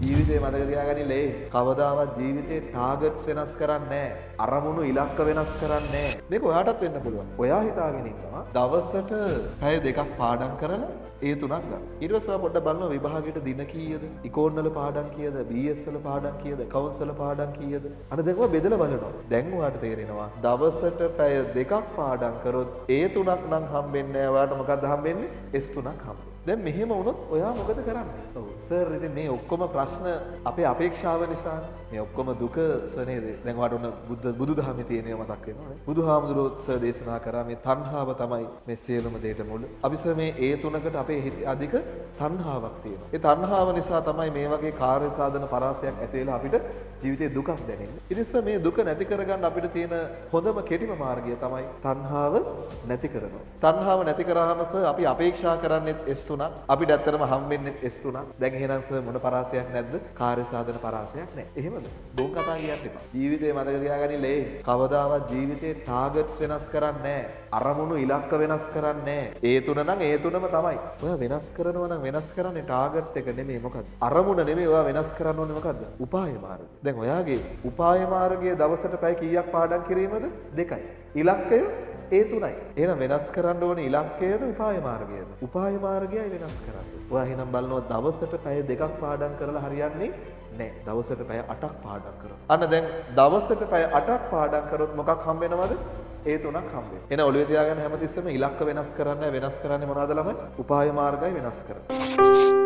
ජීවිතේ මතක තියාගනින්නේ කවදාවත් ජීවිතේ ටාගට්ස් වෙනස් කරන්නේ නැහැ. අරමුණු ඉලක්ක වෙනස් කරන්නේ නැහැ. මේක ඔයාටත් වෙන්න පුළුවන්. ඔයා හිතාගෙන ඉන්නවා දවසට පැය දෙකක් පාඩම් කරලා ඒ තුනක් ගන්න. ඊට පස්සේ ඔයා පොඩ්ඩක් බලනවා විභාගයට දින කීයද? ඉකෝන් වල පාඩම් කීයද? BS වල පාඩම් කීයද? accounts වල පාඩම් කීයද? අන්න දැන් ඔයා බෙදලා බලනවා. දැන් ඔයාට තේරෙනවා දවසට පැය දෙකක් පාඩම් කරොත් ඒ තුනක් නම් හම්බෙන්නේ නැහැ. ඔයාට මොකද්ද හම්බෙන්නේ? S3ක් හම්බෙන්නේ. දැන් මෙහෙම වුණොත් ඔයා මොකද කරන්නේ? ඔව් සර් ඉතින් මේ ඔක්කොම ප්‍රශ්න අපේ අපේක්ෂාව නිසා මේ ඔක්කොම දුක සර් නේද? දැන් ඔයාට උන බුදුදහමේ තියෙනවා මතක් වෙනවනේ. බුදුහාමුදුරුවෝ සර් දේශනා කරා මේ තණ්හාව තමයි මේ සියලුම දේට මුල. අපි සර් මේ ඒ තුනකට අපේ හිතේ අධික තණ්හාවක් තියෙනවා. ඒ තණ්හාව නිසා තමයි මේ වගේ කාර්ය සාධන පරාසයක් ඇති වෙලා අපිට ජීවිතේ දුකක් දැනෙන්නේ. ඉතින් සර් මේ දුක නැති කරගන්න අපිට තියෙන හොඳම කෙටිම මාර්ගය තමයි තණ්හාව නැති කරනවා. තණ්හාව නැති කරාම සර් අපි අපේක්ෂා කරන්නේ S3 අපිට ඇත්තටම හම්බෙන්නේ S3. දැන් එහෙනම් සර් මොන පරාසයක් නැද්ද? කාර්ය සාධන පරාසයක් නැහැ. එහෙමද? බොන් කතා කියන්න එපා. ජීවිතේ මතක තියාගනින්නේ කවදාවත් ජීවිතේ ටාගට්ස් වෙනස් කරන්නේ නැහැ. අරමුණු ඉලක්ක වෙනස් කරන්නේ නැහැ. ඒ තුන නම් ඒ තුනම තමයි. ඔයා වෙනස් කරනවා නම් වෙනස් කරන්නේ ටාගට් එක නෙමෙයි මොකද්ද? අරමුණ නෙමෙයි ඔයා වෙනස් කරන්න ඕනේ මොකද්ද? උපාය මාර්ගය. දැන් ඔයාගේ උපාය මාර්ගය දවසට පැය කීයක් පාඩම් කිරීමද? 2යි. ඉලක්කය ඒ 3යි. එහෙනම් වෙනස් කරන්න ඕනේ ඉලක්කයද උපාය මාර්ගයද? උපාය මාර්ගයයි වෙනස් කරන්නේ. ඔයා එහෙනම් බලනවා දවසට පැය 2ක් පාඩම් කරලා හරියන්නේ නැහැ. දවසට පැය 8ක් පාඩම් කරනවා. අන්න දැන් දවසට පැය 8ක් පාඩම් කරොත් මොකක් හම්බ වෙනවද? ඒ 3ක් හම්බ වෙනවා. එහෙනම් ඔළුවේ තියාගන්න හැමතිස්සෙම ඉලක්ක වෙනස් කරන්නේ මොනවද ළමයි? උපාය මාර්ගය වෙනස් කරනවා.